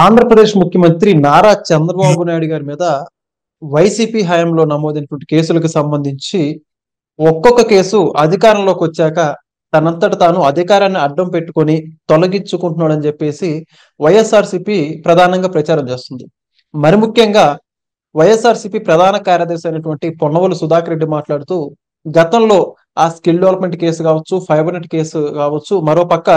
ఆంధ్రప్రదేశ్ ముఖ్యమంత్రి నారా చంద్రబాబు నాయుడు గారి మీద వైసీపీ హయాంలో నమోదైనటువంటి కేసులకు సంబంధించి ఒక్కొక్క కేసు అధికారంలోకి వచ్చాక తనంతట తాను అధికారాన్ని అడ్డం పెట్టుకొని తొలగించుకుంటున్నాడని చెప్పేసి వైఎస్ఆర్సీపీ ప్రధానంగా ప్రచారం చేస్తుంది. మరి ముఖ్యంగా వైఎస్ఆర్సీపీ ప్రధాన కార్యదర్శి అయినటువంటి పొన్నవోలు సుధాకర్ రెడ్డి మాట్లాడుతూ గతంలో ఆ స్కిల్ డెవలప్మెంట్ కేసు కావచ్చు, ఫైబర్ నెట్ కేసు కావచ్చు, మరో పక్క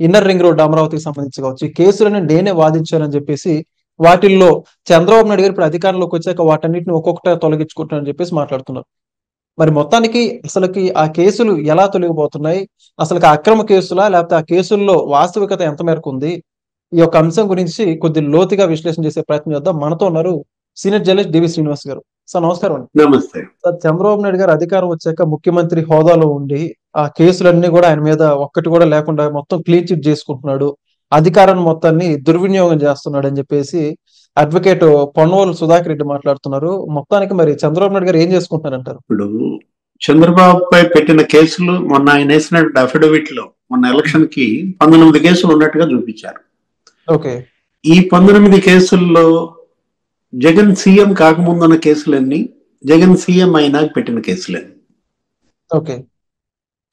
ఇన్నర్ రింగ్ రోడ్ అమరావతికి సంబంధించి కావచ్చు, ఈ కేసులను నేనే వాదించానని చెప్పేసి వాటిల్లో చంద్రబాబు నాయుడు గారు ఇప్పుడు అధికారంలోకి వచ్చాక వాటన్నిటిని ఒక్కొక్కటి తొలగించుకుంటున్నారని చెప్పేసి మాట్లాడుతున్నారు. మరి మొత్తానికి అసలుకి ఆ కేసులు ఎలా తొలగిపోతున్నాయి, అసలు అక్రమ కేసులా లేకపోతే ఆ కేసుల్లో వాస్తవికత ఎంత మేరకు ఉంది, ఈ యొక్క అంశం గురించి కొద్ది లోతుగా విశ్లేషణ చేసే ప్రయత్నం చేద్దాం. మనతో ఉన్నారు సీనియర్ జర్నలిస్ట్ డివి శ్రీనివాస్ గారు. సార్ నమస్కారం అండి. నమస్తే సార్, చంద్రబాబు నాయుడు గారు అధికారం వచ్చాక ముఖ్యమంత్రి హోదాలో ఉండి ఆ కేసులన్నీ కూడా ఆయన మీద ఒక్కటి కూడా లేకుండా మొత్తం క్లీన్ చిట్ చేసుకుంటున్నాడు, అధికారాన్ని మొత్తాన్ని దుర్వినియోగం చేస్తున్నాడు అని చెప్పేసి అడ్వకేట్ పొన్నవోలు సుధాకర్ రెడ్డి మాట్లాడుతున్నారు. మొత్తానికి మరి చంద్రబాబు నాయుడు గారు ఏం చేసుకుంటున్నారంటారు? ఇప్పుడు చంద్రబాబు పై పెట్టిన కేసులు మొన్న ఆయన వేసిన అఫిడవిట్ లో మొన్న ఎలక్షన్ కి 19 కేసులు ఉన్నట్టుగా చూపించారు. ఓకే. ఈ 19 కేసుల్లో జగన్ సీఎం కాకముందున్న కేసులన్నీ, జగన్ సీఎం అయినాక పెట్టిన కేసులన్నీ. ఓకే.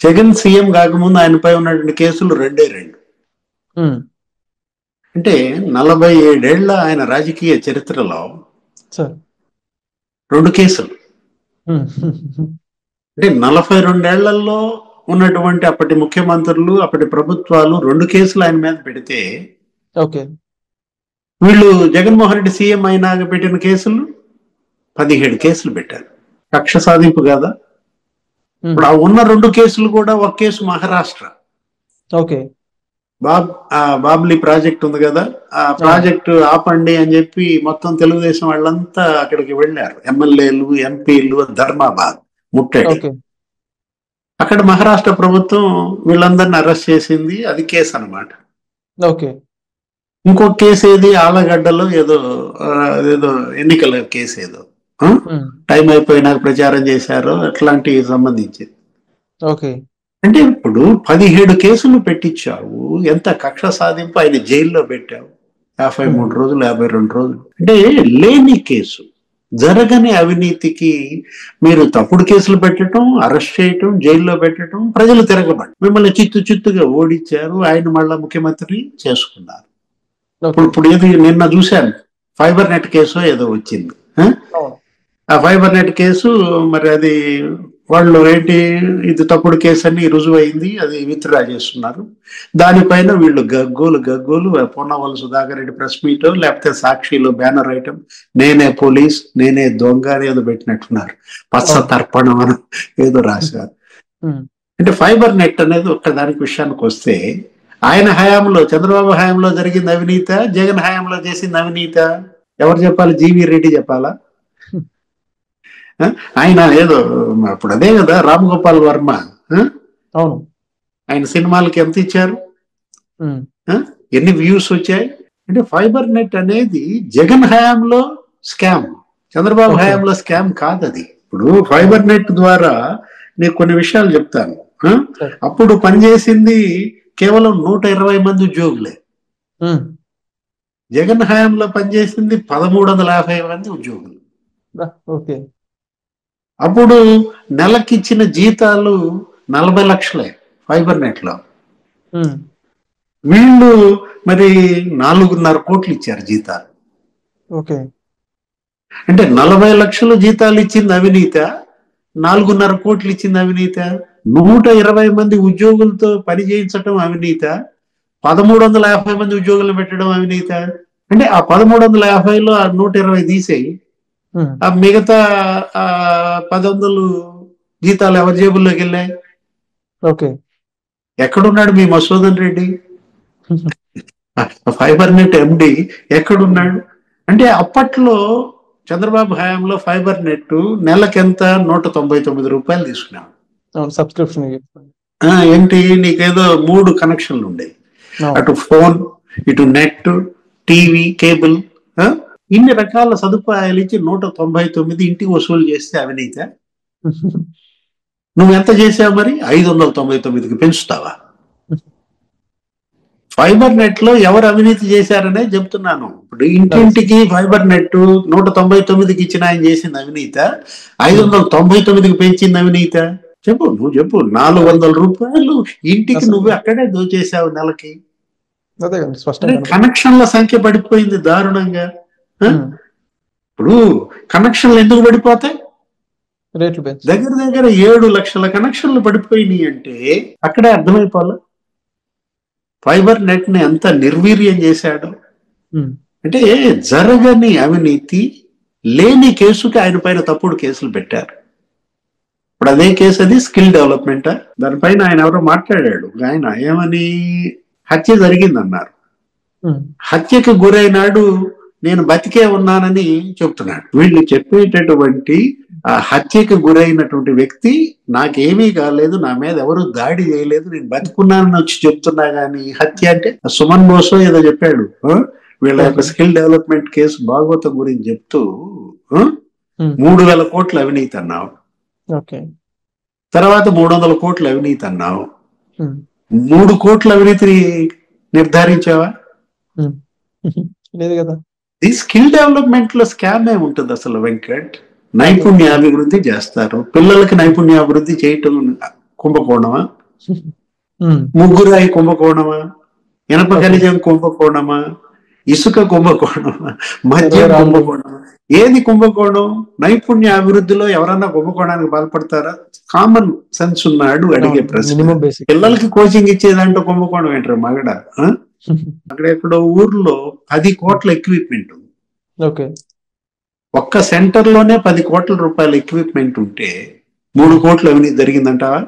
జగన్ సీఎం కాకముందు ఆయనపై ఉన్నటువంటి కేసులు రెండే రెండు. అంటే 47 ఏళ్ల ఆయన రాజకీయ చరిత్రలో 2 కేసులు. అంటే 42 ఏళ్లలో ఉన్నటువంటి అప్పటి ముఖ్యమంత్రులు, అప్పటి ప్రభుత్వాలు 2 కేసులు ఆయన మీద పెడితే, ఓకే, వీళ్ళు జగన్మోహన్ రెడ్డి సీఎం అయినాక పెట్టిన కేసులు 17 కేసులు పెట్టారు. కక్ష సాధింపు కాదా? ఇప్పుడు ఆ ఉన్న 2 కేసులు కూడా, ఒక case Maharashtra, okay, Babli project ఉంది కదా, ఆ ప్రాజెక్టు ఆపండి అని చెప్పి మొత్తం తెలుగుదేశం వాళ్ళంతా అక్కడికి వెళ్ళారు. ఎమ్మెల్యేలు, ఎంపీలు, ధర్మాబాద్ ముట్టడి. అక్కడ మహారాష్ట్ర ప్రభుత్వం వీళ్ళందరిని అరెస్ట్ చేసింది. అది కేసు అన్నమాట. ఓకే. ఇంకొక కేసు ఏది, ఆలగడ్డలో ఏదో ఎన్నికల కేసు, ఏదో టైం అయిపోయినాక ప్రచారం చేశారు, అట్లాంటివి సంబంధించింది. ఓకే. అంటే ఇప్పుడు 17 కేసులు పెట్టించావు. ఎంత కక్ష సాధింపు! ఆయన జైల్లో పెట్టావు 53 రోజులు, 52 రోజులు. అంటే లేని కేసు, జరగని అవినీతికి మీరు తప్పుడు కేసులు పెట్టడం, అరెస్ట్ చేయటం, జైల్లో పెట్టడం, ప్రజలు తిరగబడి మిమ్మల్ని చిత్తుగా ఓడించారు. ఆయన మళ్ళా ముఖ్యమంత్రి చేసుకున్నారు. ఇప్పుడు ఏది నిన్న చూశాను, ఫైబర్ నెట్ కేసు ఏదో వచ్చింది. ఆ ఫైబర్ నెట్ కేసు మరి అది వాళ్ళు ఏంటి, ఇది తప్పుడు కేసు అని రుజువు అయింది, అది విత్డ్రా చేస్తున్నారు. దానిపైన వీళ్ళు గగ్గోలు పొన్నవోలు సుధాకర్ రెడ్డి ప్రెస్ మీట్, లేకపోతే సాక్షిలో బ్యానర్ ఐటమ్, నేనే పోలీస్, నేనే దొంగ అని ఏదో పెట్టినట్టున్నారు. పచ్చ తర్పణం అని ఏదో రాశారు. అంటే ఫైబర్ నెట్ అనేది ఒక్క దానికి విషయానికి వస్తే, ఆయన హయాంలో, చంద్రబాబు హయాంలో జరిగింది అవినీత, జగన్ హయాంలో చేసింది అవినీత, ఎవరు చెప్పాలి? జీవీ రెడ్డి చెప్పాలా? ఆయన ఏదో అప్పుడు అదే కదా, రామ్ గోపాల్ వర్మ ఆయన సినిమాలకి ఎంత ఇచ్చారు, ఎన్ని వ్యూస్ వచ్చాయి? అంటే ఫైబర్ నెట్ అనేది జగన్ హయాంలో స్కామ్, చంద్రబాబు హయాంలో స్కామ్ కాదు అది. ఇప్పుడు ఫైబర్ నెట్ ద్వారా నేను కొన్ని విషయాలు చెప్తాను. అప్పుడు పనిచేసింది కేవలం 120 మంది ఉద్యోగులే. జగన్ హయాంలో పనిచేసింది 1350 మంది ఉద్యోగులు. అప్పుడు నెలకిచ్చిన జీతాలు 40 లక్షలే ఫైబర్ నెట్ లో. వీళ్ళు మరి 4.5 కోట్లు ఇచ్చారు జీతాలు. అంటే 40 లక్షలు జీతాలు ఇచ్చింది అవినీత, 4.5 కోట్లు ఇచ్చింది అవినీత, 120 మంది ఉద్యోగులతో పని చేయించడం అవినీత, 1350 మంది ఉద్యోగులు పెట్టడం అవినీత. అంటే ఆ 1350లో ఆ 120 తీసేయి, ఆ మిగతా 100 జీతాలు ఎవరి జేబుల్లోకి వెళ్ళాయి? ఎక్కడున్నాడు మీ మసూదన్ రెడ్డి? ఫైబర్ నెట్ ఎండి ఎక్కడున్నాడు? అంటే అప్పట్లో చంద్రబాబు హయాంలో ఫైబర్ నెట్ నెలకెంత, 199 రూపాయలు తీసుకున్నాడు సబ్స్క్రిప్షన్. ఏంటి, నీకేదో 3 కనెక్షన్లు ఉండేవి, అటు ఫోన్, ఇటు నెట్, టీవీ, కేబుల్, ఇన్ని రకాల సదుపాయాలు ఇచ్చి 199 ఇంటికి వసూలు చేస్తే అవినీత. నువ్వెంత చేసావు మరి? 599కి పెంచుతావా? ఫైబర్ నెట్ లో ఎవరు అవినీతి చేశారనే చెప్తున్నాను. ఇప్పుడు ఇంటింటికి ఫైబర్ నెట్ 199కి ఇచ్చిన ఆయన చేసింది అవినీత, 599కి పెంచింది అవినీత? చెప్పు, నువ్వు చెప్పు. 400 రూపాయలు ఇంటికి నువ్వు అక్కడే దోచేసావు నెలకి. కనెక్షన్ల సంఖ్య పడిపోయింది దారుణంగా. ఇప్పుడు కనెక్షన్లు ఎందుకు పడిపోతాయి? దగ్గర దగ్గర 7 లక్షల కనెక్షన్లు పడిపోయినాయి అంటే అక్కడే అర్థమైపోలే ఫైబర్ నెట్ ని ఎంత నిర్వీర్యం చేశాడు. అంటే జరగని అవినీతి లేని కేసుకి ఆయన పైన తప్పుడు కేసులు పెట్టారు. ఇప్పుడు అదే కేసు, అది స్కిల్ డెవలప్మెంట్. దానిపైన ఆయన ఎవరో మాట్లాడాడు. ఆయన ఏమని, హత్య జరిగిందన్నారు. హత్యకు గురైనాడు, నేను బతికే ఉన్నానని చెప్తున్నాడు. వీళ్ళు చెప్పేటటువంటి ఆ హత్యకు గురైనటువంటి వ్యక్తి నాకేమీ కాలేదు, నా మీద ఎవరు దాడి చేయలేదు, నేను బతుకున్నానని వచ్చి చెప్తున్నా గానీ హత్య అంటే, సుమన్ బోసో ఏదో చెప్పాడు వీళ్ళ యొక్క స్కిల్ డెవలప్మెంట్ కేసు భాగవతం గురించి చెప్తూ 3,000 కోట్ల అవినీతి అన్నావు, తర్వాత 300 కోట్ల అవినీతి అన్నావు. 3 కోట్ల అవినీతిని నిర్ధారించావా? లేదు కదా. ఈ స్కిల్ డెవలప్మెంట్ లో స్కామ్ ఏముంటుంది అసలు వెంకట్? నైపుణ్యాభివృద్ధి చేస్తారు, పిల్లలకి నైపుణ్యాభివృద్ధి చేయటం కుంభకోణమా? ముగ్గురాయి కుంభకోణమా? ఇనప ఖనిజం కుంభకోణమా? ఇసుక కుంభకోణమా? మద్యం కుంభకోణమా? ఏది కుంభకోణం? నైపుణ్య అభివృద్ధిలో ఎవరన్నా కుంభకోణానికి పాల్పడతారా? కామన్ సెన్స్ ఉన్నాడు అడిగే ప్రశ్న. పిల్లలకి కోచింగ్ ఇచ్చేదంటే కుంభకోణం ఏంటారు మగడ? అక్కడ ఎక్కడో ఊర్లో 10 కోట్ల ఎక్విప్మెంట్ ఉంది. ఒక్క సెంటర్ లోనే 10 కోట్ల రూపాయల ఎక్విప్మెంట్ ఉంటే 3 కోట్ల అవినీతి జరిగిందంటావా?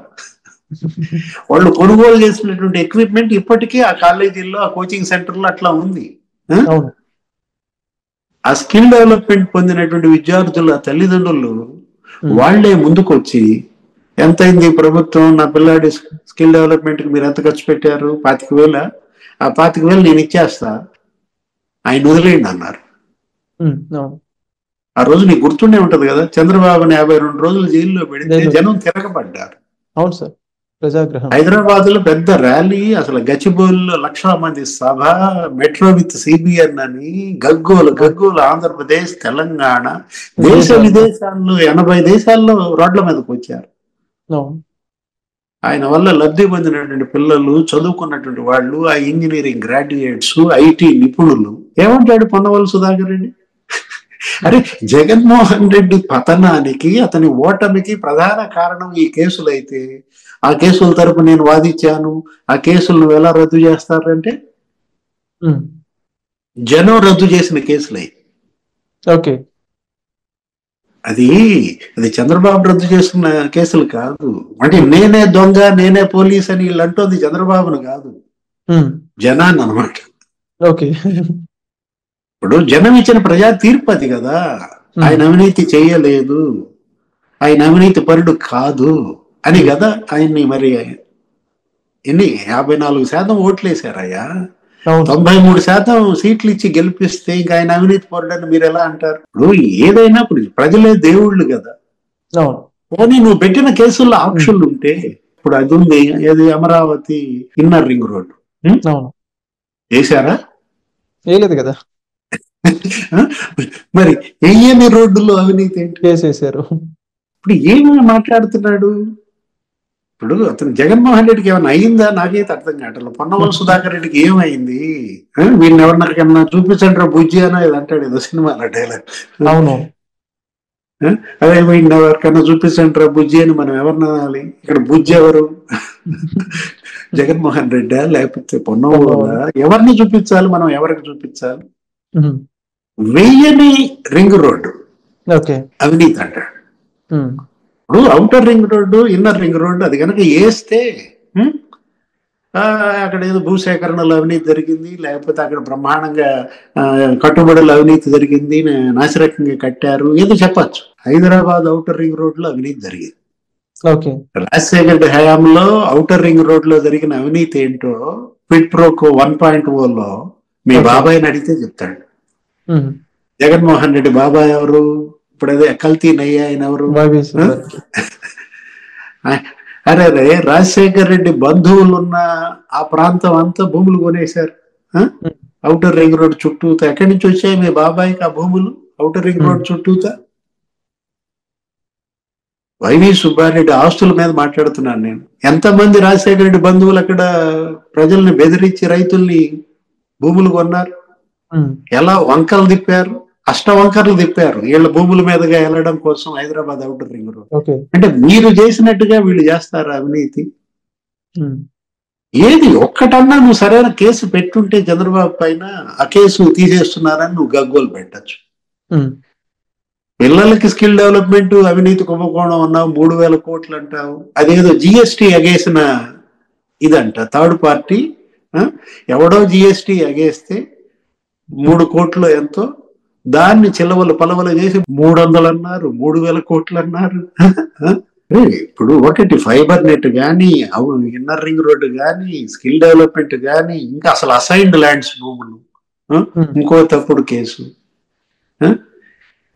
వాళ్ళు కొనుగోలు చేసినటువంటి ఎక్విప్మెంట్ ఇప్పటికీ ఆ కాలేజీల్లో, ఆ కోచింగ్ సెంటర్లో అట్లా ఉంది. ఆ స్కిల్ డెవలప్మెంట్ పొందినటువంటి విద్యార్థుల తల్లిదండ్రులు వాళ్లే ముందుకొచ్చి, ఎంతైంది ప్రభుత్వం నా పిల్లాడి స్కిల్ డెవలప్మెంట్ కి మీరు ఎంత ఖర్చు పెట్టారు? 25,000. ఆ 25,000 నేను ఇచ్చేస్తా, ఆయన వదిలేయండి అన్నారు. ఆ రోజు నీకు గుర్తుండే ఉంటది కదా, చంద్రబాబుని 52 రోజులు జైల్లో పెడితే జనం తిరగబడ్డారు. అవును సార్, ప్రజాగ్రహం. హైదరాబాద్ లో పెద్ద ర్యాలీ, అసలు గచ్చిబౌలిలో 1,00,000 మంది సభ, మెట్రో విత్ సిబిఎన్ అని గగ్గోలు ఆంధ్రప్రదేశ్, తెలంగాణ, దేశ విదేశాల్లో 80 దేశాల్లో రోడ్ల మీదకి వచ్చారు. ఆయన వల్ల లబ్ధి పొందినటువంటి పిల్లలు, చదువుకున్నటువంటి వాళ్ళు, ఆ ఇంజనీరింగ్ గ్రాడ్యుయేట్స్, ఐటీ నిపుణులు. ఏమంటాడు పొన్నవల్లి సుధాకర్ రెడ్డి? అరే, జగన్మోహన్ రెడ్డి పతనానికి, అతని ఓటమికి ప్రధాన కారణం ఈ కేసులైతే, ఆ కేసుల తరపు నేను వాదించాను, ఆ కేసులు ఎలా రద్దు చేస్తారంటే జనం రద్దు చేసిన కేసులై. అది చంద్రబాబు రద్దు చేస్తున్న కేసులు కాదు. అంటే నేనే దొంగ, నేనే పోలీస్ అని వీళ్ళు అంటోంది చంద్రబాబును కాదు, జనాన్ని అనమాట. ఇప్పుడు జనం ఇచ్చిన ప్రజా తీర్పు అది కదా. ఆయన అవినీతి చేయలేదు, ఆయన అవినీతి పరుడు కాదు అని కదా ఆయన్ని మరి ఎన్ని 54% ఓట్లేసారయ్యా. 93% సీట్లు ఇచ్చి గెలిపిస్తే ఇంకా ఆయన అవినీతి పరుడని మీరు ఎలా అంటారు? ఇప్పుడు ఏదైనా ఇప్పుడు ప్రజలే దేవుళ్ళు కదా. కానీ నువ్వు పెట్టిన కేసుల్లో ఆంక్షలు ఉంటే, ఇప్పుడు అది ఉంది ఏది, అమరావతి ఇన్నర్ రింగ్ రోడ్డు వేసారా? వేయలేదు కదా. మరి వెయ్యని రోడ్డులో అవినీతి ఏంటి? వేసేసారు. ఇప్పుడు ఏమైనా మాట్లాడుతున్నాడు? ఇప్పుడు అతను జగన్మోహన్ రెడ్డికి ఏమైనా అయిందా? నాకైతే అర్థం కావట్లేదు. పొన్నవల్లి సుధాకర్ రెడ్డికి ఏమైంది? వీడిని ఎవరినకన్నా చూపించండి బుజ్జి అని ఏదో అంటాడు, ఏదో సినిమాలో డైలాగ్. అవును, అదే వీడిని ఎవరికన్నా చూపించండి బుజ్జి అని మనం ఎవరిని అనాలి? ఇక్కడ బుజ్జి ఎవరు? జగన్మోహన్ రెడ్డా లేకపోతే పొన్నవల్లా? ఎవరిని చూపించాలి మనం? ఎవరికి చూపించాలి? వెయ్యని రింగ్ రోడ్డు అవినీతి అంటాడు. ఇప్పుడు outer ring road, inner ring road అది కనుక వేస్తే అక్కడ ఏదో భూసేకరణలో అవినీతి జరిగింది, లేకపోతే అక్కడ బ్రహ్మాండంగా కట్టుబడుల అవినీతి జరిగింది, నాసిరకంగా కట్టారు, ఏదో చెప్పచ్చు. హైదరాబాద్ అవుటర్ రింగ్ రోడ్ లో అవినీతి జరిగింది. రాజశేఖర రెడ్డి హయాంలో అవుటర్ రింగ్ రోడ్ లో జరిగిన అవినీతి ఏంటో క్విడ్ ప్రోకో 1.0లో మీ బాబాయ్ని అడిగితే చెప్తాడు. జగన్మోహన్ రెడ్డి బాబాయ్ ఎవరు? ఇప్పుడు అదే కల్తీ నయ్య ఆయన ఎవరు? అరే రే, రాజశేఖర్ రెడ్డి బంధువులు ఉన్న ఆ ప్రాంతం అంతా భూములు కొనేశారు. ఔటర్ రింగ్ రోడ్ చుట్టూతా ఎక్కడి నుంచి వచ్చాయి మీ బాబాయికి ఆ భూములు? ఔటర్ రింగ్ రోడ్ చుట్టూతా. వైవి సుబ్బారెడ్డి ఆస్తుల మీద మాట్లాడుతున్నాను నేను. ఎంతమంది రాజశేఖర రెడ్డి బంధువులు అక్కడ ప్రజల్ని బెదిరించి రైతుల్ని భూములు కొన్నారు, ఎలా వంకలు తిప్పారు, అష్టవంకర్లు తిప్పారు వీళ్ళ భూముల మీదుగా వెళ్ళడం కోసం హైదరాబాద్ ఔటర్ రింగ్ రోడ్. అంటే మీరు చేసినట్టుగా వీళ్ళు చేస్తారా అవినీతి? ఏది ఒక్కటన్నా నువ్వు సరైన కేసు పెట్టుంటే చంద్రబాబు పైన ఆ కేసు తీసేస్తున్నారని నువ్వు గగ్గోలు పెట్టచ్చు. పిల్లలకి స్కిల్ డెవలప్మెంట్ అవినీతి కుంభకోణం అన్నావు, 3,000 కోట్లు అంటావు. అదేదో జిఎస్టీ ఎగేసిన ఇదంట థర్డ్ పార్టీ. ఎవడో జిఎస్టీ ఎగేస్తే 3 కోట్లు ఎంతో, దాన్ని చిలవలు పలవలు చేసి 300 అన్నారు, 3,000 కోట్లు అన్నారు. ఇప్పుడు ఒకటి ఫైబర్ నెట్ కానీ, ఇన్నర్ రింగ్ రోడ్డు కానీ, స్కిల్ డెవలప్మెంట్ కానీ, ఇంకా అసలు అసైన్డ్ ల్యాండ్స్ భూములు, ఇంకో తప్పుడు కేసు.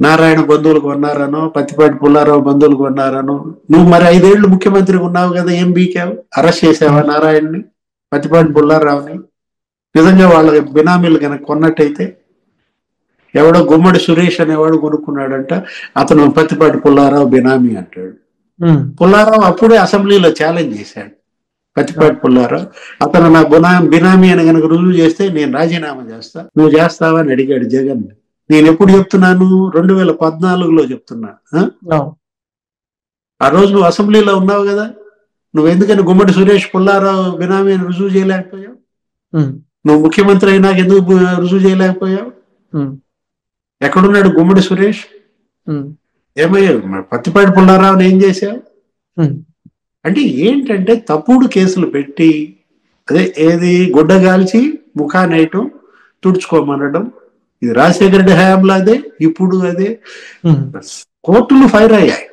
నారాయణ బంధువులు కొన్నారనో, పత్తిపాటి పుల్లారావు బంధువులు కొన్నారనో. నువ్వు మరి 5 ఏళ్ళు ముఖ్యమంత్రిగా ఉన్నావు కదా, ఏం బీకావు? అరెస్ట్ చేసావా నారాయణని, పత్తిపాటి పుల్లారావుని? నిజంగా వాళ్ళ బినామీలు కనుక కొన్నట్టయితే, ఎవడో గుమ్మడి సురేష్ అనేవాడు కొనుక్కున్నాడంట, అతను పత్తిపాటి పుల్లారావు బినామీ అంటాడు. పుల్లారావు అప్పుడే అసెంబ్లీలో ఛాలెంజ్ చేశాడు, పత్తిపాటి పుల్లారావు అతను నా బినామీ అని కనుక రుజువు చేస్తే నేను రాజీనామా చేస్తా, నువ్వు చేస్తావా అని అడిగాడు జగన్. నేను ఎప్పుడు చెప్తున్నాను? 2014లో చెప్తున్నా. ఆ రోజు నువ్వు అసెంబ్లీలో ఉన్నావు కదా, నువ్వు ఎందుకని గుమ్మడి సురేష్ పుల్లారావు బినామీ అని రుజువు చేయలేకపోయావు? నువ్వు ముఖ్యమంత్రి అయినాక ఎందుకు రుజువు చేయలేకపోయావు? ఎక్కడున్నాడు గుమ్మడి సురేష్? ఏమయ్యావు? పత్తిపాటి పుల్లారావుని ఏం చేశావు? అంటే ఏంటంటే తప్పుడు కేసులు పెట్టి, అదే ఏది గుడ్డగాల్చి ముఖానేయటం, తుడుచుకోమనడం. ఇది రాజశేఖర రెడ్డి హయాంలో అదే, ఇప్పుడు అదే. కోర్టులు ఫైర్ అయ్యాయి.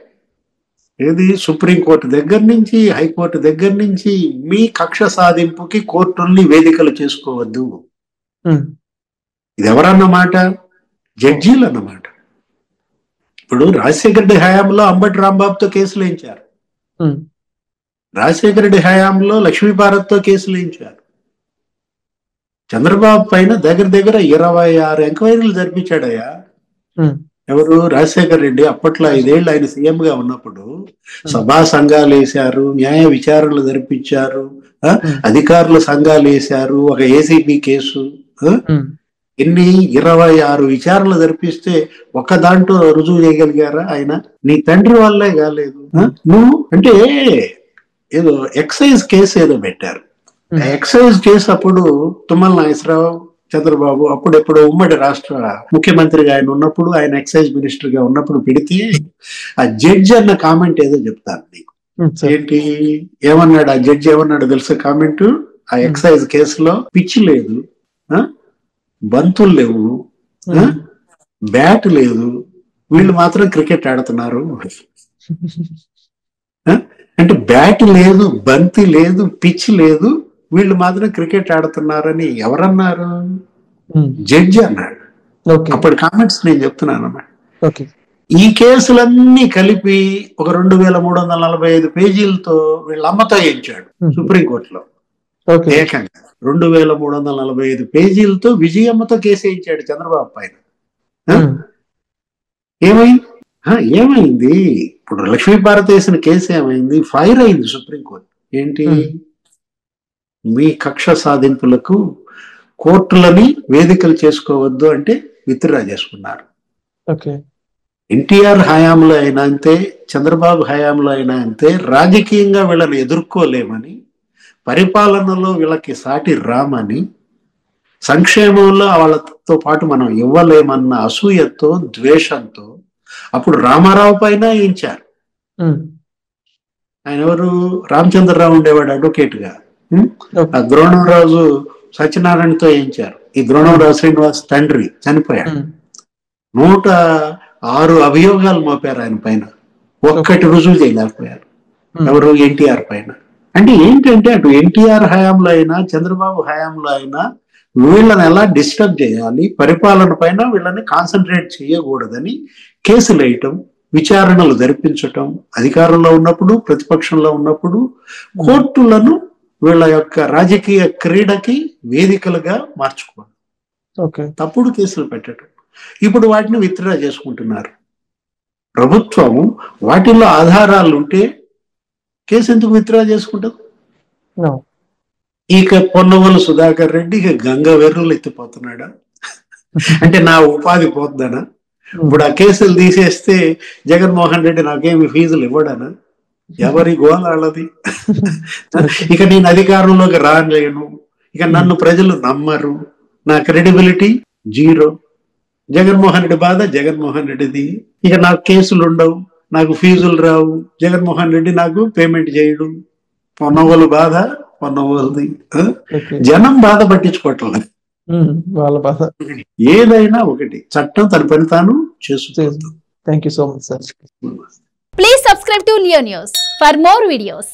ఏది సుప్రీంకోర్టు దగ్గర నుంచి, హైకోర్టు దగ్గర నుంచి. మీ కక్ష సాధింపుకి కోర్టుల్ని వేదికలు చేసుకోవద్దు. ఇది ఎవరన్నమాట? జడ్జీలు అన్నమాట. ఇప్పుడు రాజశేఖర రెడ్డి హయాంలో అంబటి రాంబాబుతో కేసులు వేయించారు, రాజశేఖర రెడ్డి హయాంలో లక్ష్మీభారత్తో కేసులు వేయించారు. చంద్రబాబు పైన దగ్గర దగ్గర 26 ఎంక్వైరీలు జరిపించాడయ్యా. ఎవరు? రాజశేఖర రెడ్డి. అప్పట్లో 5 ఏళ్ళు ఆయన సీఎం గా ఉన్నప్పుడు సభా సంఘాలు వేశారు, న్యాయ విచారణలు జరిపించారు, అధికారుల సంఘాలు వేశారు, ఒక ఏసీబీ కేసు. ఎన్ని 26 విచారణలు జరిపిస్తే ఒక్క దాంట్లో రుజువు చేయగలిగారా ఆయన? నీ తండ్రి వల్లే కాలేదు. నువ్వు అంటే ఏదో ఎక్సైజ్ కేసు ఏదో పెట్టారు. ఎక్సైజ్ కేసు అప్పుడు తుమ్మల నాగేశ్వరరావు, చంద్రబాబు అప్పుడెప్పుడు ఉమ్మడి రాష్ట్ర ముఖ్యమంత్రిగా ఆయన ఉన్నప్పుడు, ఆయన ఎక్సైజ్ మినిస్టర్ గా ఉన్నప్పుడు పెడితే, ఆ జడ్జి అన్న కామెంట్ ఏదో చెప్తాను నీకు. ఏంటి ఏమన్నాడు ఆ జడ్జి? ఏమన్నాడు తెలుసా కామెంట్? ఆ ఎక్సైజ్ కేసులో పిచ్చి లేదు, బంతులు లేవు, బ్యాట్ లేదు, వీళ్ళు మాత్రం క్రికెట్ ఆడుతున్నారు. అంటే బ్యాట్ లేదు, బంతి లేదు, పిచ్ లేదు, వీళ్ళు మాత్రం క్రికెట్ ఆడుతున్నారని ఎవరన్నారు? జడ్జి అన్నాడు. అప్పటి కామెంట్స్ నేను చెప్తున్నాను అన్నమాట. ఈ కేసులన్నీ కలిపి ఒక 2345 పేజీలతో వీళ్ళ అమ్మతో వేయించాడు సుప్రీంకోర్టులో. ఏకంగా 2345 పేజీలతో విజయమ్మతో కేసు వేయించాడు చంద్రబాబు పైన. ఏమైంది? ఇప్పుడు లక్ష్మీభారత్ వేసిన కేసు ఏమైంది? ఫైర్ అయింది సుప్రీంకోర్టు. ఏంటి? మీ కక్ష సాధింపులకు కోర్టులని వేదికలు చేసుకోవద్దు అంటే విత్డ్రా చేసుకున్నారు. ఎన్టీఆర్ హయాంలో అయినా అంతే, చంద్రబాబు హయాంలో అయినా అంతే. రాజకీయంగా వీళ్ళని ఎదుర్కోలేమని, పరిపాలనలో వీళ్ళకి సాటి రామని, సంక్షేమంలో వాళ్ళతో పాటు మనం ఇవ్వలేమన్న అసూయతో, ద్వేషంతో అప్పుడు రామారావు పైన వేయించారు. ఆయన ఎవరు? రామచంద్రరావు ఉండేవాడు అడ్వకేట్ గా. ఆ ద్రోణంరాజు సత్యనారాయణతో వేయించారు. ఈ ద్రోణంరాజు శ్రీనివాస్ తండ్రి చనిపోయాడు. 106 అభియోగాలు మోపారు ఆయన పైన, ఒక్కటి రుజువు చేయలేకపోయారు. ఎవరు? ఎన్టీఆర్ పైన. అంటే ఏంటంటే అటు ఎన్టీఆర్ హయాంలో అయినా, చంద్రబాబు హయాంలో అయినా వీళ్ళని ఎలా డిస్టర్బ్ చేయాలి, పరిపాలన పైన వీళ్ళని కాన్సన్ట్రేట్ చేయకూడదని కేసులు వేయటం, విచారణలు జరిపించటం, అధికారంలో ఉన్నప్పుడు ప్రతిపక్షంలో ఉన్నప్పుడు కోర్టులను వీళ్ళ యొక్క రాజకీయ క్రీడకి వేదికలుగా మార్చుకోవడం, తప్పుడు కేసులు పెట్టడం. ఇప్పుడు వాటిని విత్డ్రా చేసుకుంటున్నారు. ప్రభుత్వం వాటిల్లో ఆధారాలు ఉంటే కేసు ఎందుకు విత్డ్రా చేసుకుంటుంది? ఇక పొన్నవోలు సుధాకర్ రెడ్డి ఇక గంగ వెర్రులు ఎత్తిపోతున్నాడా? అంటే నా ఉపాధి పోతుందనా? ఇప్పుడు ఆ కేసులు తీసేస్తే జగన్మోహన్ రెడ్డి నాకేమి ఫీజులు ఇవ్వడనా? ఎవరి గోలాళ్ళది? ఇక నేను అధికారంలోకి రాలేను, ఇక నన్ను ప్రజలు నమ్మరు, నా క్రెడిబిలిటీ జీరో. జగన్మోహన్ రెడ్డి బాధ జగన్మోహన్ రెడ్డిది. ఇక నాకు కేసులు ఉండవు, నాకు ఫీజులు రావు, జగన్మోహన్ రెడ్డి నాకు పేమెంట్ చేయడు. పొన్నవోలు బాధ పొన్నవోలుది. జనం బాధ పట్టించుకోవట్లేదు. వాళ్ళ బాధ. ఏదైనా ఒకటి, చట్టం తన పని తాను చేస్తుంది. Thank you so much sir. Please subscribe to Leo News for more videos.